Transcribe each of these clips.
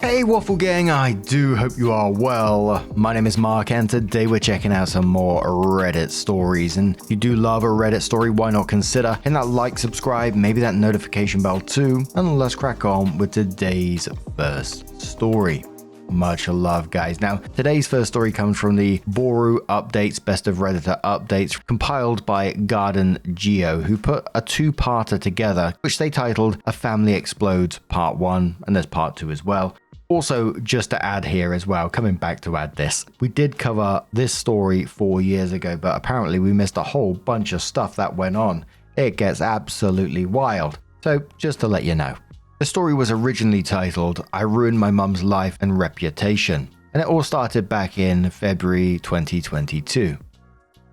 Hey Waffle Gang, I do hope you are well. My name is Mark and today we're checking out some more Reddit stories. And if you do love a Reddit story, why not consider hitting that like, subscribe, maybe that notification bell too. And let's crack on with today's first story. Much love, guys. Now, today's first story comes from the Boru Updates Best of Redditor Updates, compiled by Garden Geo, who put a two-parter together, which they titled A Family Explodes Part 1, and there's Part 2 as well. Also, just to add here as well, coming back to add this, we did cover this story 4 years ago, but apparently we missed a whole bunch of stuff that went on. It gets absolutely wild. So, just to let you know. The story was originally titled, I Ruined My Mum's Life and Reputation, and it all started back in February 2022.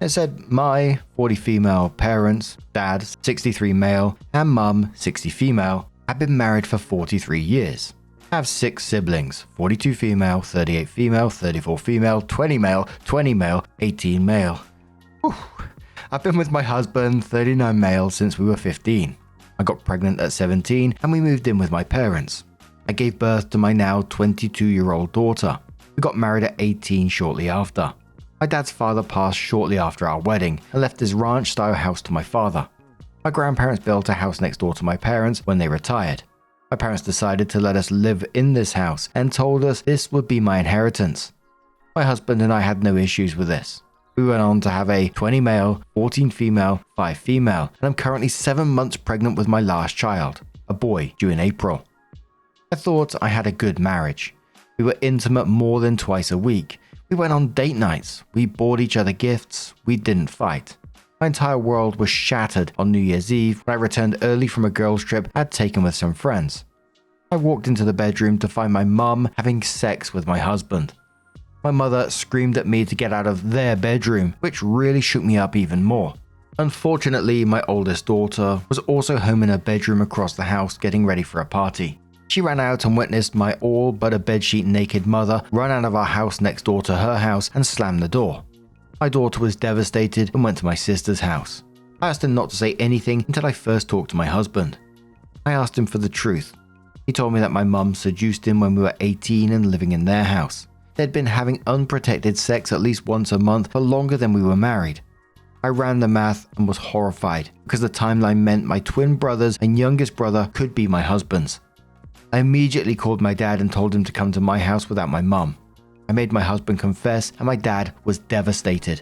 It said, my 40 female parents, dad 63 male, and mum 60 female, have been married for 43 years. I have 6 siblings, 42 female, 38 female, 34 female, 20 male, 20 male, 18 male. Whew. I've been with my husband, 39 male, since we were 15. I got pregnant at 17 and we moved in with my parents. I gave birth to my now 22-year-old daughter. We got married at 18 shortly after. My dad's father passed shortly after our wedding and left his ranch-style house to my father. My grandparents built a house next door to my parents when they retired. My parents decided to let us live in this house and told us this would be my inheritance. My husband and I had no issues with this. We went on to have a 20 male, 14 female, 5 female, and I'm currently 7 months pregnant with my last child, a boy due in April. I thought I had a good marriage. We were intimate more than twice a week. We went on date nights. We bought each other gifts. We didn't fight. My entire world was shattered on New Year's Eve when I returned early from a girls' trip I'd taken with some friends. I walked into the bedroom to find my mum having sex with my husband. My mother screamed at me to get out of their bedroom, which really shook me up even more. Unfortunately, my oldest daughter was also home in her bedroom across the house getting ready for a party. She ran out and witnessed my all but a bedsheet naked mother run out of our house next door to her house and slam the door. My daughter was devastated and went to my sister's house. I asked him not to say anything until I first talked to my husband. I asked him for the truth. He told me that my mum seduced him when we were 18 and living in their house. They'd been having unprotected sex at least once a month for longer than we were married. I ran the math and was horrified because the timeline meant my twin brothers and youngest brother could be my husband's. I immediately called my dad and told him to come to my house without my mum. I made my husband confess and my dad was devastated.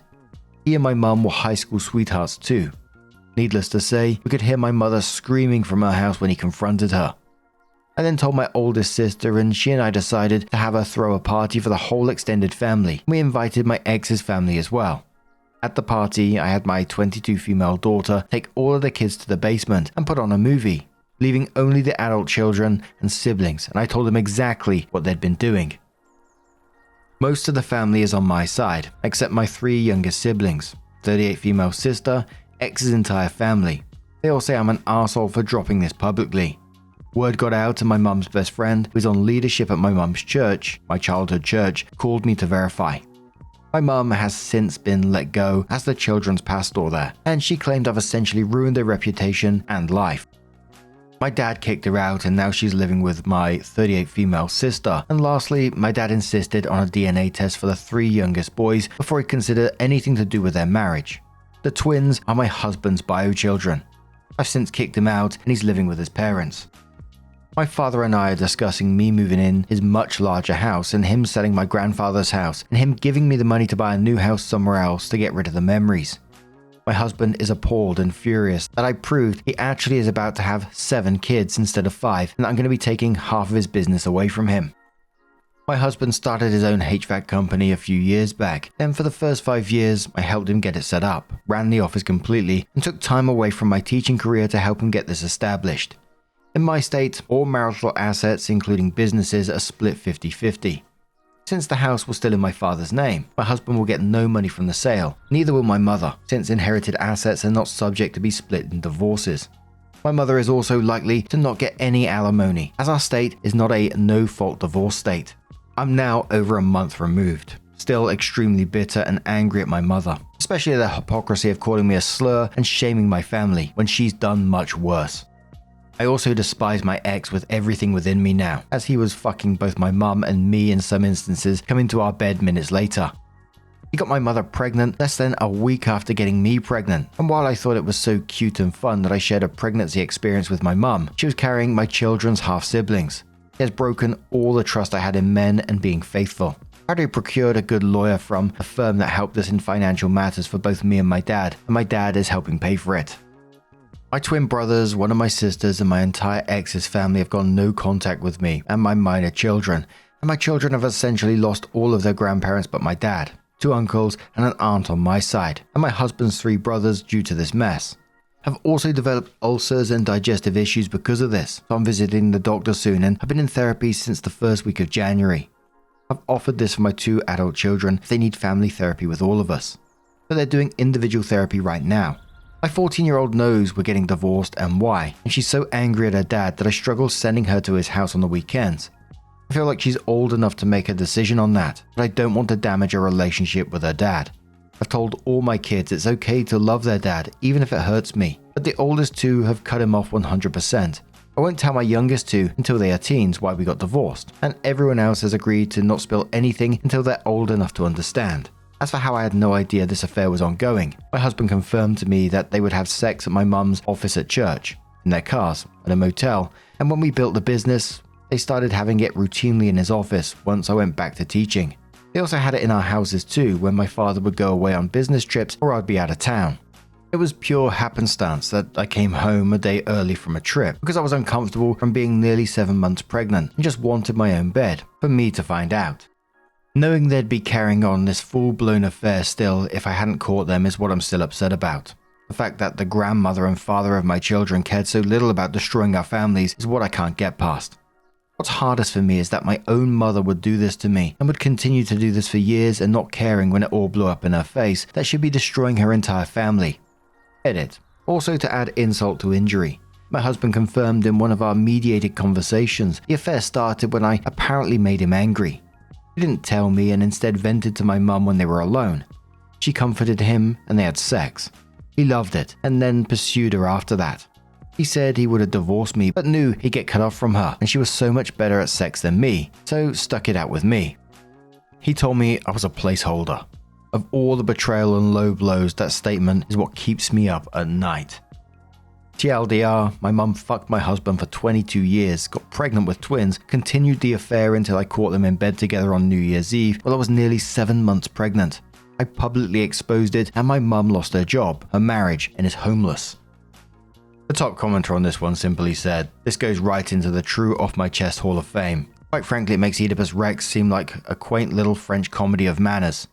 He and my mum were high school sweethearts too. Needless to say, we could hear my mother screaming from her house when he confronted her. I then told my oldest sister and she and I decided to have her throw a party for the whole extended family. We invited my ex's family as well. At the party, I had my 22 female daughter take all of the kids to the basement and put on a movie, leaving only the adult children and siblings, and I told them exactly what they'd been doing. Most of the family is on my side, except my 3 youngest siblings, 38 female sister, ex's entire family. They all say I'm an arsehole for dropping this publicly. Word got out and my mum's best friend, who's on leadership at my mum's church, my childhood church, called me to verify. My mum has since been let go as the children's pastor there, and she claimed I've essentially ruined their reputation and life. My dad kicked her out and now she's living with my 38 female sister. And lastly, my dad insisted on a DNA test for the 3 youngest boys before he considered anything to do with their marriage. The twins are my husband's bio children. I've since kicked him out and he's living with his parents. My father and I are discussing me moving in his much larger house and him selling my grandfather's house and him giving me the money to buy a new house somewhere else to get rid of the memories. My husband is appalled and furious that I proved he actually is about to have 7 kids instead of 5 and that I'm going to be taking half of his business away from him. My husband started his own HVAC company a few years back, and for the first 5 years I helped him get it set up, ran the office completely and took time away from my teaching career to help him get this established. In my state, all marital assets, including businesses, are split 50-50. Since the house was still in my father's name, my husband will get no money from the sale, neither will my mother, since inherited assets are not subject to be split in divorces. My mother is also likely to not get any alimony, as our state is not a no-fault divorce state. I'm now over a month removed, still extremely bitter and angry at my mother, especially the hypocrisy of calling me a slur and shaming my family when she's done much worse. I also despise my ex with everything within me now, as he was fucking both my mum and me in some instances, coming to our bed minutes later. He got my mother pregnant less than a week after getting me pregnant, and while I thought it was so cute and fun that I shared a pregnancy experience with my mum, she was carrying my children's half-siblings. He has broken all the trust I had in men and being faithful. I already procured a good lawyer from a firm that helped us in financial matters for both me and my dad is helping pay for it. My twin brothers, one of my sisters, and my entire ex's family have gone no contact with me and my minor children, and my children have essentially lost all of their grandparents but my dad, 2 uncles, and an aunt on my side, and my husband's 3 brothers due to this mess. Have also developed ulcers and digestive issues because of this, so I'm visiting the doctor soon and have been in therapy since the first week of January. I've offered this for my 2 adult children if they need family therapy with all of us, but they're doing individual therapy right now. My 14-year-old knows we're getting divorced and why, and she's so angry at her dad that I struggle sending her to his house on the weekends. I feel like she's old enough to make a decision on that, but I don't want to damage her relationship with her dad. I've told all my kids it's okay to love their dad even if it hurts me, but the oldest 2 have cut him off 100%. I won't tell my youngest 2 until they are teens why we got divorced, and everyone else has agreed to not spill anything until they're old enough to understand. As for how I had no idea this affair was ongoing, my husband confirmed to me that they would have sex at my mum's office at church, in their cars, at a motel, and when we built the business, they started having it routinely in his office once I went back to teaching. They also had it in our houses too when my father would go away on business trips or I'd be out of town. It was pure happenstance that I came home a day early from a trip because I was uncomfortable from being nearly 7 months pregnant and just wanted my own bed, for me to find out. Knowing they'd be carrying on this full-blown affair still if I hadn't caught them is what I'm still upset about. The fact that the grandmother and father of my children cared so little about destroying our families is what I can't get past. What's hardest for me is that my own mother would do this to me and would continue to do this for years and not caring when it all blew up in her face that she'd be destroying her entire family. Edit. Also to add insult to injury. My husband confirmed in one of our mediated conversations the affair started when I apparently made him angry. He didn't tell me and instead vented to my mum when they were alone. She comforted him and they had sex. He loved it and then pursued her after that. He said he would have divorced me but knew he'd get cut off from her and she was so much better at sex than me, so stuck it out with me. He told me I was a placeholder. Of all the betrayal and low blows, that statement is what keeps me up at night. TLDR, my mum fucked my husband for 22 years, got pregnant with twins, continued the affair until I caught them in bed together on New Year's Eve while I was nearly 7 months pregnant. I publicly exposed it and my mum lost her job, her marriage, and is homeless. The top commenter on this one simply said, "This goes right into the true off-my-chest Hall of Fame. Quite frankly, it makes Oedipus Rex seem like a quaint little French comedy of manners.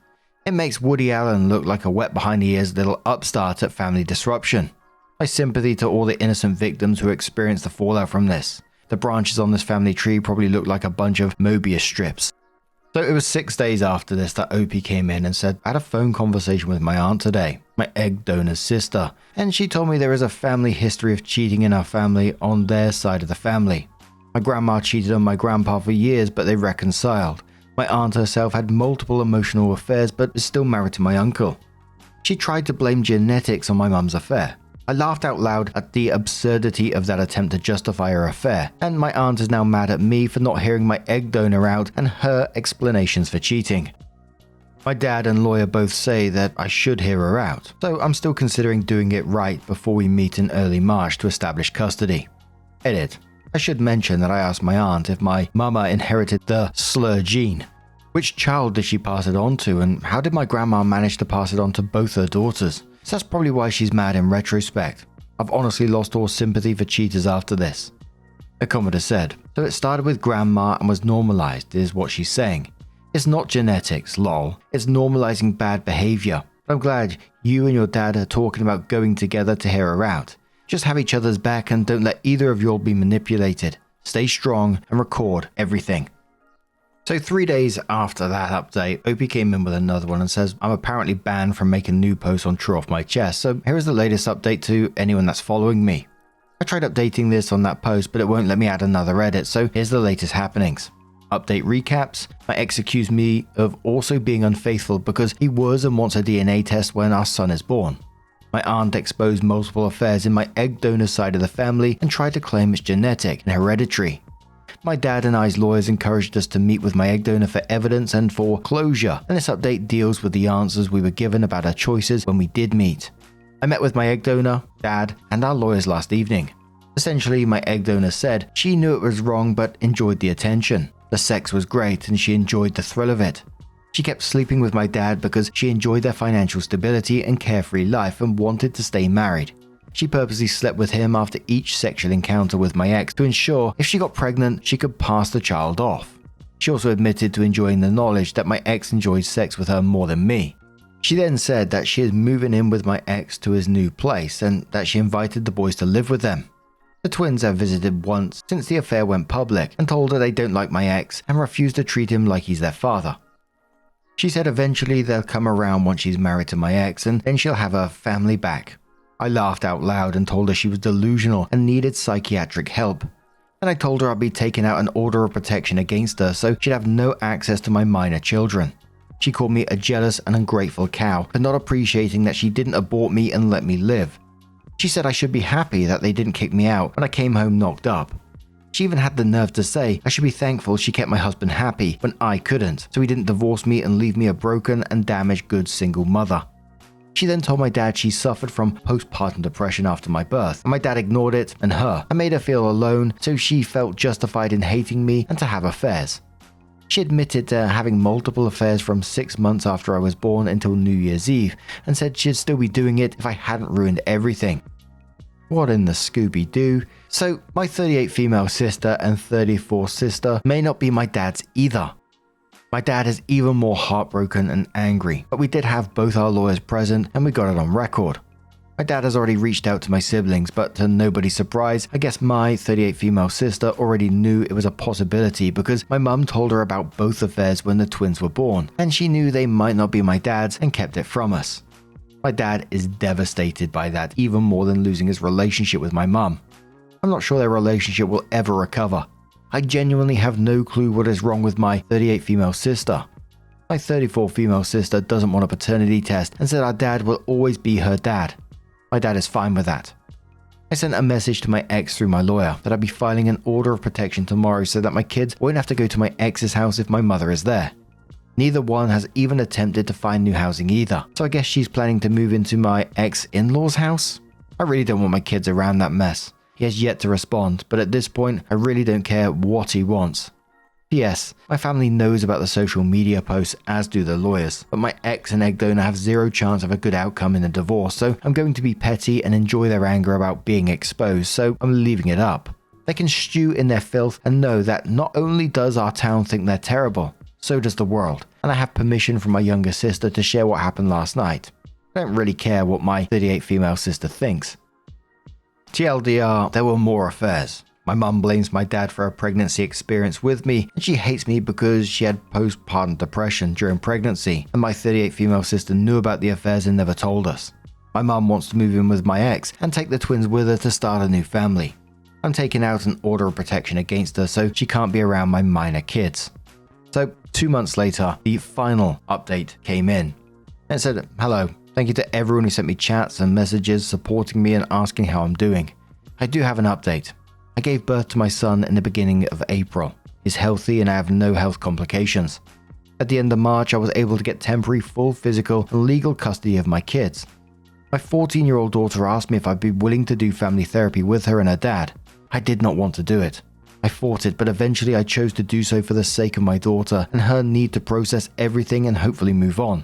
It makes Woody Allen look like a wet-behind-the-ears little upstart at family disruption. My sympathy to all the innocent victims who experienced the fallout from this. The branches on this family tree probably look like a bunch of Mobius strips." So it was 6 days after this that Opie came in and said, "I had a phone conversation with my aunt today, my egg donor's sister, and she told me there is a family history of cheating in our family on their side of the family. My grandma cheated on my grandpa for years, but they reconciled. My aunt herself had multiple emotional affairs, but is still married to my uncle. She tried to blame genetics on my mum's affair. I laughed out loud at the absurdity of that attempt to justify her affair, and my aunt is now mad at me for not hearing my egg donor out and her explanations for cheating. My dad and lawyer both say that I should hear her out, so I'm still considering doing it right before we meet in early March to establish custody." Edit. I should mention that I asked my aunt if my mama inherited the slur gene. Which child did she pass it on to, and how did my grandma manage to pass it on to both her daughters? So that's probably why she's mad in retrospect. I've honestly lost all sympathy for cheaters after this. A commenter said, "So it started with grandma and was normalized, is what she's saying. It's not genetics, lol. It's normalizing bad behavior. But I'm glad you and your dad are talking about going together to hear her out. Just have each other's back and don't let either of you all be manipulated. Stay strong and record everything." So 3 days after that update, Opie came in with another one and says, "I'm apparently banned from making new posts on True Off My Chest, so here is the latest update to anyone that's following me. I tried updating this on that post, but it won't let me add another edit, so here's the latest happenings. Update recaps. My ex accused me of also being unfaithful because he was and wants a DNA test when our son is born. My aunt exposed multiple affairs in my egg donor side of the family and tried to claim it's genetic and hereditary. My dad and I's lawyers encouraged us to meet with my egg donor for evidence and for closure, and this update deals with the answers we were given about our choices when we did meet. I met with my egg donor, dad, and our lawyers last evening. Essentially, my egg donor said she knew it was wrong but enjoyed the attention. The sex was great and she enjoyed the thrill of it. She kept sleeping with my dad because she enjoyed their financial stability and carefree life and wanted to stay married. She purposely slept with him after each sexual encounter with my ex to ensure if she got pregnant, she could pass the child off. She also admitted to enjoying the knowledge that my ex enjoyed sex with her more than me. She then said that she is moving in with my ex to his new place and that she invited the boys to live with them. The twins have visited once since the affair went public and told her they don't like my ex and refuse to treat him like he's their father. She said eventually they'll come around once she's married to my ex and then she'll have her family back. I laughed out loud and told her she was delusional and needed psychiatric help. And I told her I'd be taking out an order of protection against her so she'd have no access to my minor children. She called me a jealous and ungrateful cow for not appreciating that she didn't abort me and let me live. She said I should be happy that they didn't kick me out when I came home knocked up. She even had the nerve to say I should be thankful she kept my husband happy when I couldn't, so he didn't divorce me and leave me a broken and damaged good single mother. She then told my dad she suffered from postpartum depression after my birth, and my dad ignored it and her and made her feel alone, so she felt justified in hating me and to have affairs. She admitted to having multiple affairs from 6 months after I was born until New Year's Eve and said she'd still be doing it if I hadn't ruined everything. What in the Scooby-Doo? So, my 38 female sister and 34 sister may not be my dad's either. My dad is even more heartbroken and angry, but we did have both our lawyers present and we got it on record. My dad has already reached out to my siblings, but to nobody's surprise, I guess my 38 female sister already knew it was a possibility because my mum told her about both affairs when the twins were born, and she knew they might not be my dad's and kept it from us. My dad is devastated by that, even more than losing his relationship with my mum. I'm not sure their relationship will ever recover. I genuinely have no clue what is wrong with my 38 female sister. My 34 female sister doesn't want a paternity test and said our dad will always be her dad. My dad is fine with that. I sent a message to my ex through my lawyer that I'd be filing an order of protection tomorrow so that my kids won't have to go to my ex's house if my mother is there. Neither one has even attempted to find new housing either, so I guess she's planning to move into my ex-in-law's house? I really don't want my kids around that mess. He has yet to respond, but at this point, I really don't care what he wants. P.S. My family knows about the social media posts, as do the lawyers, but my ex and egg donor have zero chance of a good outcome in the divorce, so I'm going to be petty and enjoy their anger about being exposed, so I'm leaving it up. They can stew in their filth and know that not only does our town think they're terrible, so does the world, and I have permission from my younger sister to share what happened last night. I don't really care what my 38 female sister thinks. TLDR, there were more affairs. My mum blames my dad for a pregnancy experience with me, and she hates me because she had postpartum depression during pregnancy, and my 38 female sister knew about the affairs and never told us. My mum wants to move in with my ex and take the twins with her to start a new family. I'm taking out an order of protection against her so she can't be around my minor kids. So 2 months later, the final update came in. It said, "Hello, thank you to everyone who sent me chats and messages supporting me and asking how I'm doing. I do have an update. I gave birth to my son in the beginning of April. He's healthy and I have no health complications. At the end of March, I was able to get temporary full physical and legal custody of my kids. My 14-year-old daughter asked me if I'd be willing to do family therapy with her and her dad. I did not want to do it. I fought it, but eventually I chose to do so for the sake of my daughter and her need to process everything and hopefully move on.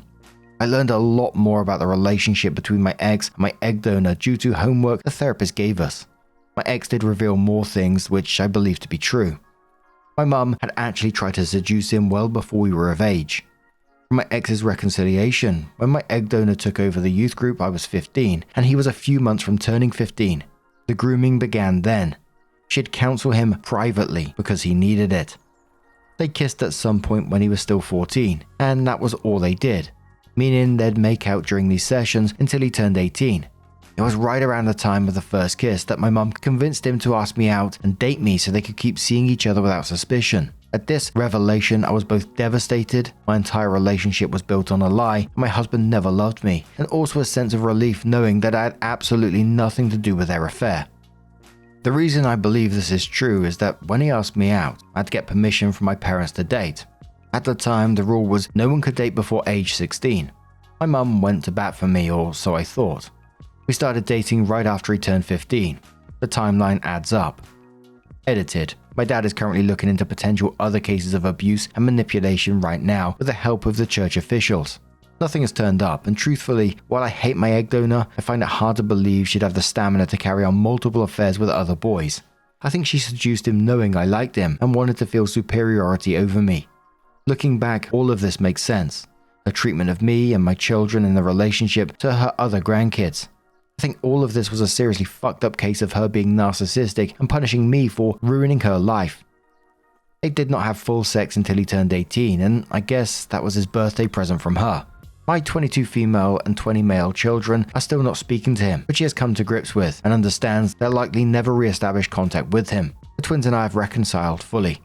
I learned a lot more about the relationship between my ex and my egg donor due to homework the therapist gave us. My ex did reveal more things which I believe to be true. My mum had actually tried to seduce him well before we were of age. From my ex's reconciliation, when my egg donor took over the youth group, I was 15, and he was a few months from turning 15. The grooming began then. She'd counsel him privately because he needed it. They kissed at some point when he was still 14, and that was all they did, meaning they'd make out during these sessions until he turned 18. It was right around the time of the first kiss that my mum convinced him to ask me out and date me so they could keep seeing each other without suspicion. At this revelation, I was both devastated, my entire relationship was built on a lie, and my husband never loved me, and also a sense of relief knowing that I had absolutely nothing to do with their affair. The reason I believe this is true is that when he asked me out, I had to get permission from my parents to date. At the time, the rule was no one could date before age 16. My mum went to bat for me, or so I thought. We started dating right after he turned 15. The timeline adds up. Edited. My dad is currently looking into potential other cases of abuse and manipulation right now with the help of the church officials. Nothing has turned up, and truthfully, while I hate my egg donor, I find it hard to believe she'd have the stamina to carry on multiple affairs with other boys. I think she seduced him knowing I liked him and wanted to feel superiority over me. Looking back, all of this makes sense. Her treatment of me and my children in the relationship to her other grandkids. I think all of this was a seriously fucked up case of her being narcissistic and punishing me for ruining her life. They did not have full sex until he turned 18, and I guess that was his birthday present from her. My 22 female and 20 male children are still not speaking to him, which he has come to grips with and understands they'll likely never re-establish contact with him. The twins and I have reconciled fully.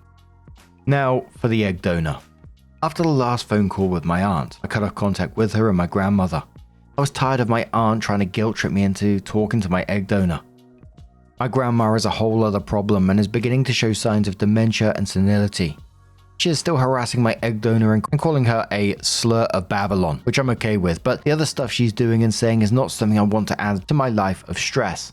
Now for the egg donor. After the last phone call with my aunt, I cut off contact with her and my grandmother. I was tired of my aunt trying to guilt trip me into talking to my egg donor. My grandma is a whole other problem and is beginning to show signs of dementia and senility. She is still harassing my egg donor and calling her a slur of Babylon, which I'm okay with, but the other stuff she's doing and saying is not something I want to add to my life of stress.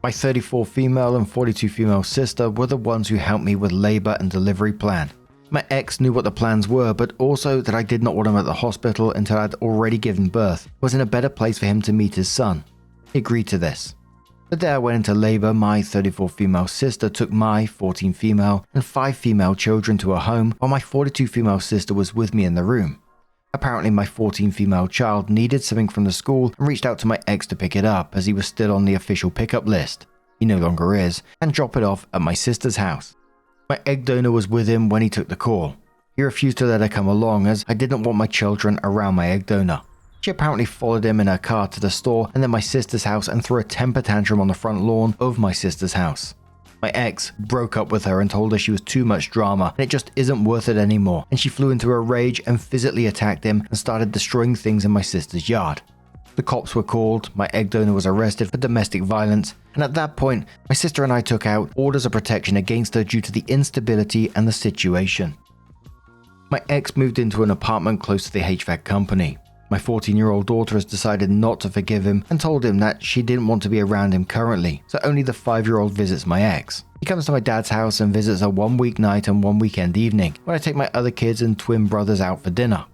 My 34 female and 42 female sister were the ones who helped me with labor and delivery plan. My ex knew what the plans were, but also that I did not want him at the hospital until I had already given birth, was in a better place for him to meet his son. He agreed to this. The day I went into labor, my 34 female sister took my 14 female and 5 female children to her home while my 42 female sister was with me in the room. Apparently my 14 female child needed something from the school and reached out to my ex to pick it up as he was still on the official pickup list. He no longer is, and drop it off at my sister's house. My egg donor was with him when he took the call. He refused to let her come along as I didn't want my children around my egg donor. She apparently followed him in her car to the store and then my sister's house and threw a temper tantrum on the front lawn of my sister's house. My ex broke up with her and told her she was too much drama and it just isn't worth it anymore, and she flew into a rage and physically attacked him and started destroying things in my sister's yard. The cops were called, my egg donor was arrested for domestic violence, and at that point, my sister and I took out orders of protection against her due to the instability and the situation. My ex moved into an apartment close to the HVAC company. My 14-year-old daughter has decided not to forgive him and told him that she didn't want to be around him currently, so only the 5-year-old visits my ex. He comes to my dad's house and visits her one weeknight and one weekend evening, when I take my other kids and twin brothers out for dinner.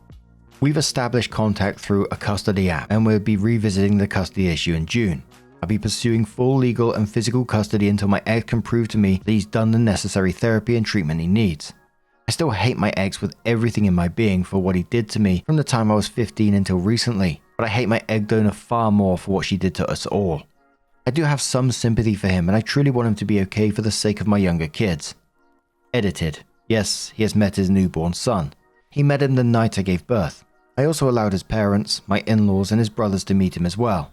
We've established contact through a custody app and we'll be revisiting the custody issue in June. I'll be pursuing full legal and physical custody until my ex can prove to me that he's done the necessary therapy and treatment he needs. I still hate my ex with everything in my being for what he did to me from the time I was 15 until recently, but I hate my egg donor far more for what she did to us all. I do have some sympathy for him and I truly want him to be okay for the sake of my younger kids. Edited. Yes, he has met his newborn son. He met him the night I gave birth. I also allowed his parents, my in-laws and his brothers to meet him as well.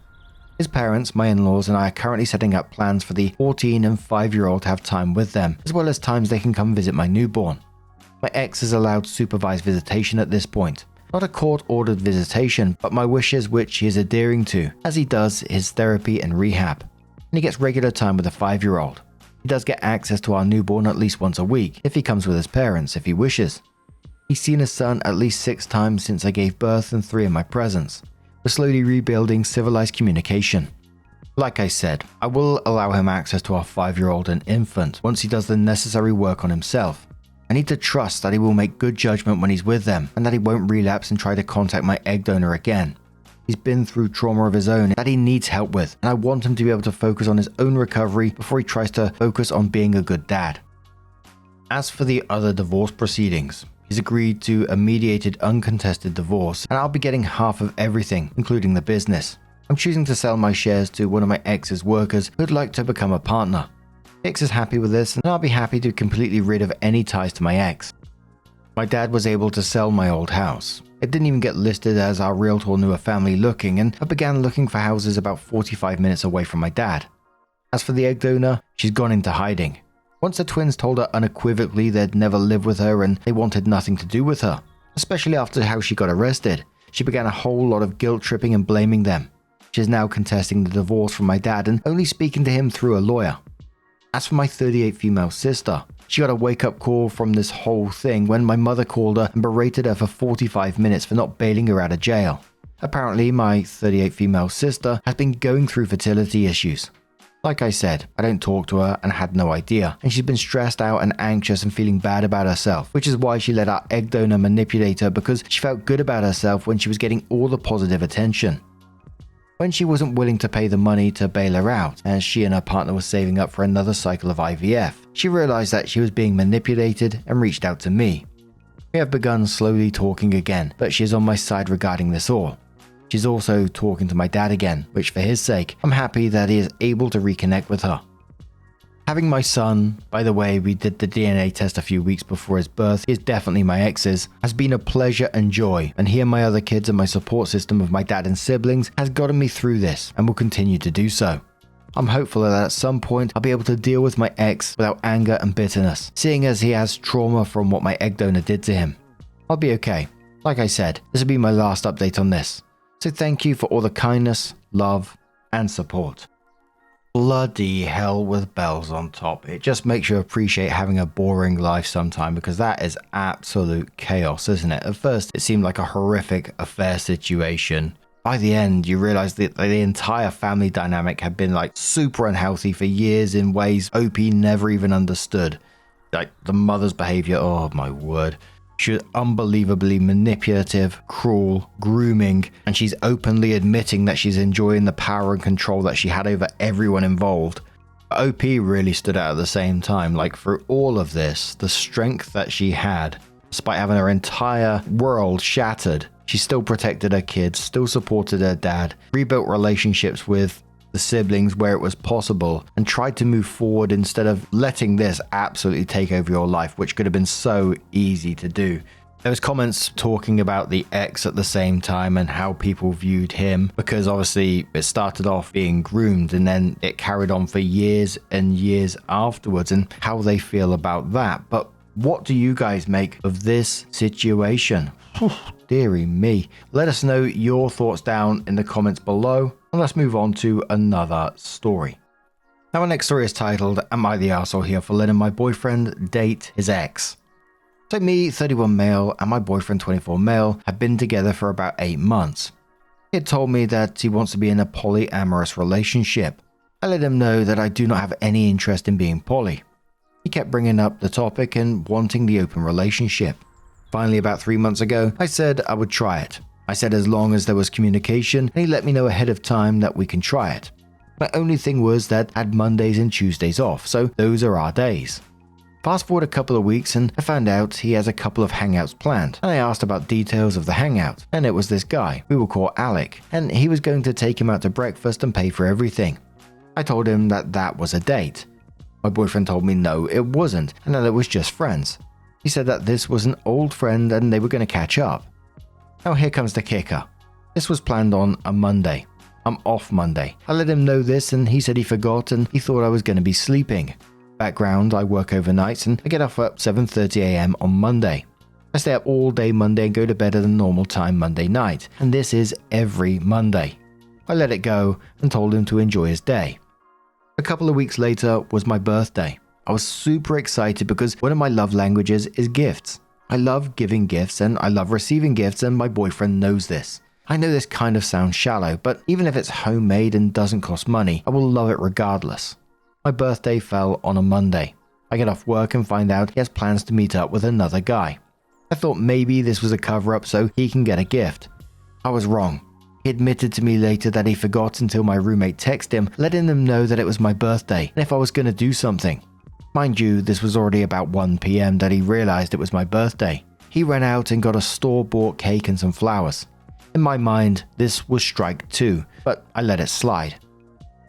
His parents, my in-laws and I are currently setting up plans for the 14 and 5-year-old to have time with them, as well as times they can come visit my newborn. My ex is allowed supervised visitation at this point. Not a court-ordered visitation, but my wishes which he is adhering to, as he does his therapy and rehab. And he gets regular time with the 5-year-old. He does get access to our newborn at least once a week, if he comes with his parents, if he wishes. He's seen his son at least 6 times since I gave birth and 3 in my presence. We're slowly rebuilding civilized communication. Like I said, I will allow him access to our 5-year-old and infant once he does the necessary work on himself. I need to trust that he will make good judgment when he's with them and that he won't relapse and try to contact my egg donor again. He's been through trauma of his own that he needs help with, and I want him to be able to focus on his own recovery before he tries to focus on being a good dad. As for the other divorce proceedings, he's agreed to a mediated uncontested divorce and I'll be getting half of everything, including the business. I'm choosing to sell my shares to one of my ex's workers who'd like to become a partner. Ex is happy with this and I'll be happy to completely rid of any ties to my ex. My dad was able to sell my old house. It didn't even get listed as our realtor knew a family looking, and I began looking for houses about 45 minutes away from my dad. As for the egg donor, she's gone into hiding. Once the twins told her unequivocally they'd never live with her and they wanted nothing to do with her, especially after how she got arrested, she began a whole lot of guilt tripping and blaming them. She is now contesting the divorce from my dad and only speaking to him through a lawyer. As for my 38 female sister, she got a wake-up call from this whole thing when my mother called her and berated her for 45 minutes for not bailing her out of jail. Apparently, my 38 female sister has been going through fertility issues. Like I said, I don't talk to her and had no idea, and she's been stressed out and anxious and feeling bad about herself, which is why she let our egg donor manipulate her because she felt good about herself when she was getting all the positive attention. When she wasn't willing to pay the money to bail her out, as she and her partner were saving up for another cycle of IVF, she realized that she was being manipulated and reached out to me. We have begun slowly talking again, but she is on my side regarding this all. She's also talking to my dad again, which for his sake, I'm happy that he is able to reconnect with her. Having my son, by the way, we did the DNA test a few weeks before his birth, he is definitely my ex's, has been a pleasure and joy, and he and my other kids and my support system of my dad and siblings has gotten me through this and will continue to do so. I'm hopeful that at some point I'll be able to deal with my ex without anger and bitterness, seeing as he has trauma from what my egg donor did to him. I'll be okay. Like I said, this will be my last update on this. So thank you for all the kindness, love, and support. Bloody hell with bells on top. It just makes you appreciate having a boring life sometime because that is absolute chaos, isn't it? At first, it seemed like a horrific affair situation. By the end, you realize that the entire family dynamic had been like super unhealthy for years in ways OP never even understood. Like the mother's behavior, oh my word. She was unbelievably manipulative, cruel, grooming, and she's openly admitting that she's enjoying the power and control that she had over everyone involved. OP really stood out at the same time. Like through all of this, the strength that she had, despite having her entire world shattered, she still protected her kids, still supported her dad, rebuilt relationships with the siblings where it was possible, and tried to move forward instead of letting this absolutely take over your life, which could have been so easy to do. There was comments talking about the ex at the same time and how people viewed him, because obviously it started off being groomed and then it carried on for years and years afterwards, and how they feel about that. But what do you guys make of this situation? Dearie me. Let us know your thoughts down in the comments below, and let's move on to another story. Now, our next story is titled, Am I the Arsehole Here for Letting My Boyfriend Date His Ex? So me, 31 male, and my boyfriend, 24 male, have been together for about 8 months. He had told me that he wants to be in a polyamorous relationship. I let him know that I do not have any interest in being poly. He kept bringing up the topic and wanting the open relationship. Finally, about 3 months ago, I said I would try it. I said as long as there was communication, and he let me know ahead of time that we can try it. My only thing was that I had Mondays and Tuesdays off, so those are our days. Fast forward a couple of weeks and I found out he has a couple of hangouts planned, and I asked about details of the hangout, and it was this guy, we will call Alec, and he was going to take him out to breakfast and pay for everything. I told him that that was a date. My boyfriend told me no, it wasn't, and that it was just friends. He said that this was an old friend and they were going to catch up. Now here comes the kicker. This was planned on a Monday. I'm off Monday. I let him know this and he said he forgot and he thought I was going to be sleeping. Background, I work overnights and I get off at 7:30 AM on Monday. I stay up all day Monday and go to bed at a normal time Monday night, and this is every Monday. I let it go and told him to enjoy his day. A couple of weeks later was my birthday. I was super excited because one of my love languages is gifts. I love giving gifts and I love receiving gifts, and my boyfriend knows this. I know this kind of sounds shallow, but even if it's homemade and doesn't cost money, I will love it regardless. My birthday fell on a Monday. I get off work and find out he has plans to meet up with another guy. I thought maybe this was a cover-up so he can get a gift. I was wrong. He admitted to me later that he forgot until my roommate texted him, letting them know that it was my birthday and if I was going to do something. Mind you, this was already about 1 PM that he realized it was my birthday. He ran out and got a store-bought cake and some flowers. In my mind, this was strike 2, but I let it slide.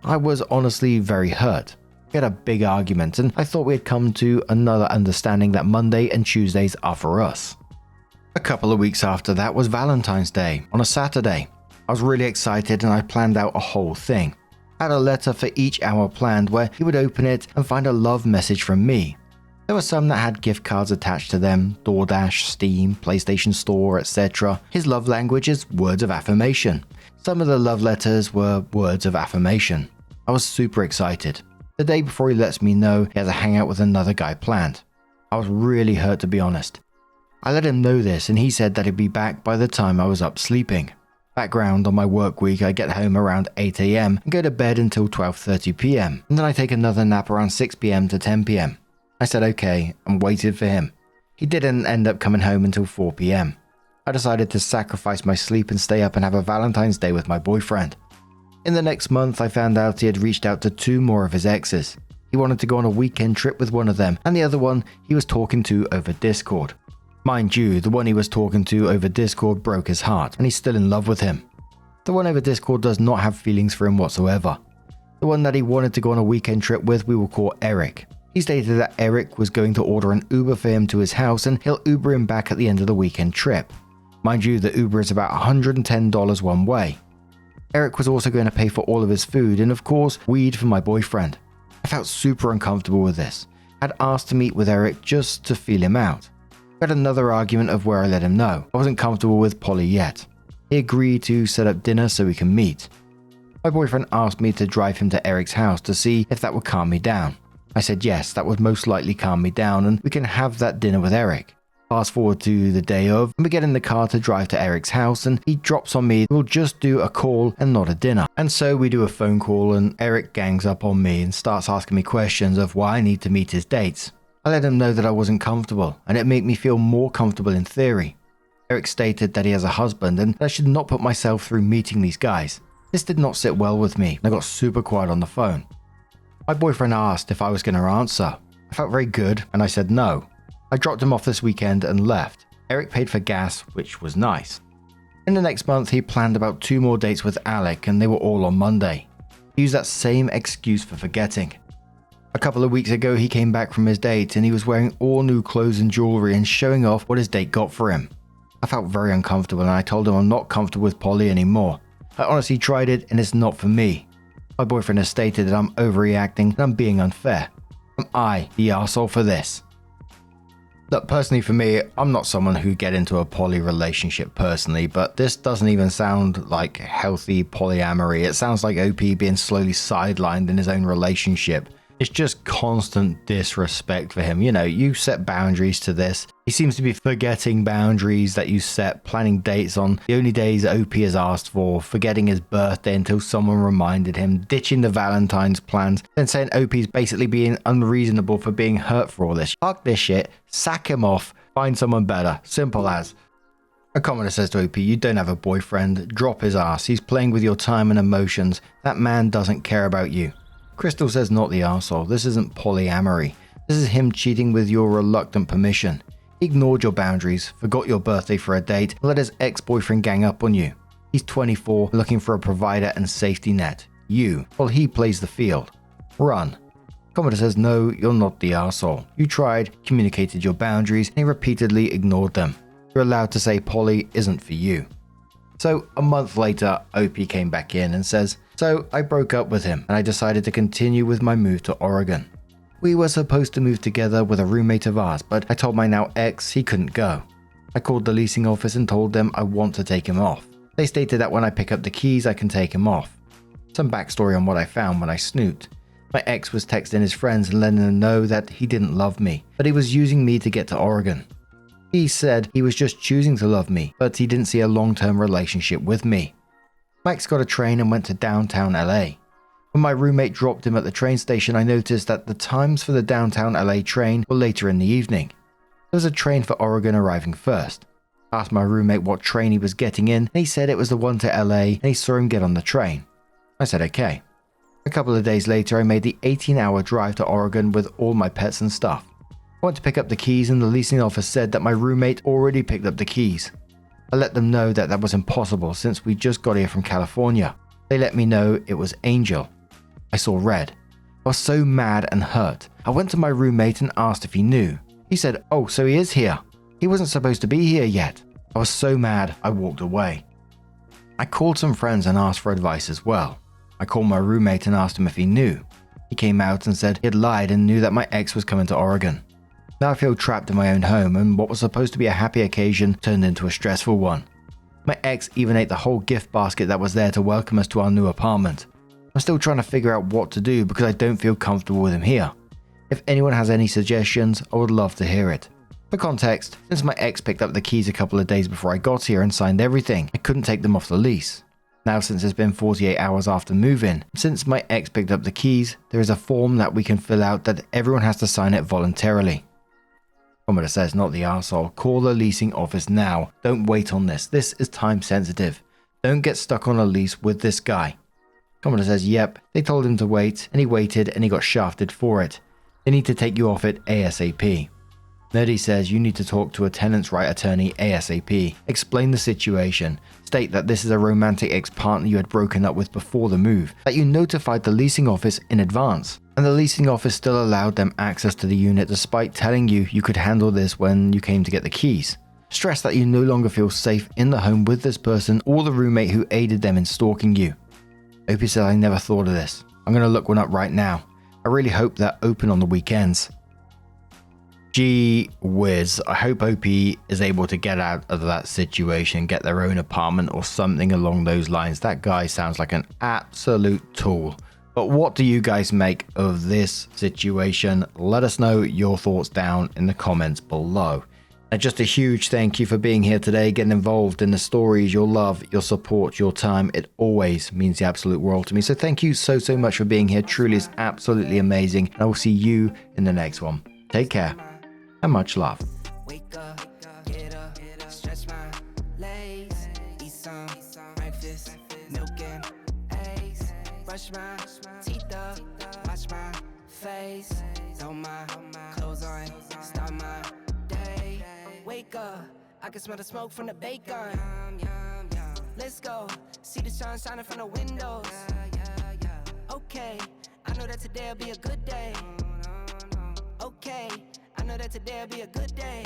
I was honestly very hurt. We had a big argument and I thought we had come to another understanding that Monday and Tuesdays are for us. A couple of weeks after that was Valentine's Day, on a Saturday. I was really excited and I planned out a whole thing. I had a letter for each hour planned where he would open it and find a love message from me. There were some that had gift cards attached to them, DoorDash, Steam, PlayStation Store, etc. His love language is words of affirmation. Some of the love letters were words of affirmation. I was super excited. The day before he lets me know he has a hangout with another guy planned. I was really hurt, to be honest. I let him know this and he said that he'd be back by the time I was up sleeping. Background, on my work week I get home around 8 AM and go to bed until 12:30 PM, and then I take another nap around 6 PM to 10 PM. I said okay and waited for him. He didn't end up coming home until 4 PM. I decided to sacrifice my sleep and stay up and have a Valentine's Day with my boyfriend. In the next month I found out he had reached out to 2 more of his exes. He wanted to go on a weekend trip with one of them, and the other one he was talking to over Discord. Mind you, the one he was talking to over Discord broke his heart, and he's still in love with him. The one over Discord does not have feelings for him whatsoever. The one that he wanted to go on a weekend trip with we will call Eric. He stated that Eric was going to order an Uber for him to his house and he'll Uber him back at the end of the weekend trip. Mind you, the Uber is about $110 one way. Eric was also going to pay for all of his food and of course, weed for my boyfriend. I felt super uncomfortable with this. I'd asked to meet with Eric just to feel him out. We had another argument of where I let him know I wasn't comfortable with Polly yet. He agreed to set up dinner so we can meet. My boyfriend asked me to drive him to Eric's house to see if that would calm me down. I said yes, that would most likely calm me down and we can have that dinner with Eric. Fast forward to the day of, and we get in the car to drive to Eric's house and he drops on me, we'll just do a call and not a dinner. And so we do a phone call and Eric gangs up on me and starts asking me questions of why I need to meet his dates. I let him know that I wasn't comfortable and it made me feel more comfortable in theory. Eric stated that he has a husband and that I should not put myself through meeting these guys. This did not sit well with me and I got super quiet on the phone. My boyfriend asked if I was going to answer. I felt very good and I said no. I dropped him off this weekend and left. Eric paid for gas, which was nice. In the next month he planned about 2 more dates with Alec and they were all on Monday. He used that same excuse for forgetting. A couple of weeks ago he came back from his date and he was wearing all new clothes and jewelry and showing off what his date got for him. I felt very uncomfortable and I told him I'm not comfortable with Polly anymore. I honestly tried it and it's not for me. My boyfriend has stated that I'm overreacting and I'm being unfair. Am I the arsehole for this? Look, personally for me, I'm not someone who get into a poly relationship personally, but this doesn't even sound like healthy polyamory. It sounds like OP being slowly sidelined in his own relationship. It's just constant disrespect for him. You know, you set boundaries to this. He seems to be forgetting boundaries that you set, planning dates on the only days OP has asked for, forgetting his birthday until someone reminded him, ditching the Valentine's plans, then saying OP's basically being unreasonable for being hurt for all this. Fuck this shit, sack him off, find someone better, simple as. A commenter says to OP, you don't have a boyfriend, drop his ass, he's playing with your time and emotions, that man doesn't care about you. Crystal says not the arsehole, this isn't polyamory, this is him cheating with your reluctant permission. He ignored your boundaries, forgot your birthday for a date, and let his ex-boyfriend gang up on you. He's 24, looking for a provider and safety net. You, while he plays the field. Run. Commenter says no, you're not the arsehole. You tried, communicated your boundaries, and he repeatedly ignored them. You're allowed to say poly isn't for you. So a month later, OP came back in and says, so I broke up with him and I decided to continue with my move to Oregon. We were supposed to move together with a roommate of ours, but I told my now ex he couldn't go. I called the leasing office and told them I want to take him off. They stated that when I pick up the keys I can take him off. Some backstory on what I found when I snooped. My ex was texting his friends and letting them know that he didn't love me, but he was using me to get to Oregon. He said he was just choosing to love me, but he didn't see a long-term relationship with me. Max got a train and went to downtown LA. When my roommate dropped him at the train station, I noticed that the times for the downtown LA train were later in the evening. There was a train for Oregon arriving first. I asked my roommate what train he was getting in, and he said it was the one to LA, and he saw him get on the train. I said okay. A couple of days later, I made the 18-hour drive to Oregon with all my pets and stuff. I went to pick up the keys and the leasing office said that my roommate already picked up the keys. I let them know that that was impossible since we just got here from California. They let me know it was Angel. I saw red. I was so mad and hurt. I went to my roommate and asked if he knew. He said, oh, so he is here. He wasn't supposed to be here yet. I was so mad, I walked away. I called some friends and asked for advice as well. I called my roommate and asked him if he knew. He came out and said he had lied and knew that my ex was coming to Oregon. Now I feel trapped in my own home, and what was supposed to be a happy occasion turned into a stressful one. My ex even ate the whole gift basket that was there to welcome us to our new apartment. I'm still trying to figure out what to do because I don't feel comfortable with him here. If anyone has any suggestions, I would love to hear it. For context, since my ex picked up the keys a couple of days before I got here and signed everything, I couldn't take them off the lease. Now, since it's been 48 hours after move-in, since my ex picked up the keys, there is a form that we can fill out that everyone has to sign it voluntarily. Commodore says, not the arsehole. Call the leasing office now. Don't wait on this. This is time sensitive. Don't get stuck on a lease with this guy. Commodore says, yep, they told him to wait, and he waited, and he got shafted for it. They need to take you off it ASAP. Nerdy says you need to talk to a tenants' right attorney ASAP. Explain the situation. State that this is a romantic ex-partner you had broken up with before the move, that you notified the leasing office in advance, and the leasing office still allowed them access to the unit despite telling you you could handle this when you came to get the keys. Stress that you no longer feel safe in the home with this person or the roommate who aided them in stalking you. Opie said, I never thought of this. I'm going to look one up right now. I really hope they're open on the weekends. Gee whiz, I hope OP is able to get out of that situation, get their own apartment or something along those lines. That guy sounds like an absolute tool. But what do you guys make of this situation? Let us know your thoughts down in the comments below. And just a huge thank you for being here today, getting involved in the stories, your love, your support, your time. It always means the absolute world to me. So thank you so much for being here. Truly is absolutely amazing. And I will see you in the next one. Take care. And much love. Wake up, get up, stretch my legs, eat some breakfast, milk and eggs, brush my teeth up, wash my face, throw my clothes on, start my day. Wake up, I can smell the smoke from the bacon. Let's go, see the sun shining from the windows. Okay, I know that today'll be a good day. Okay, I know that today'll be a good day.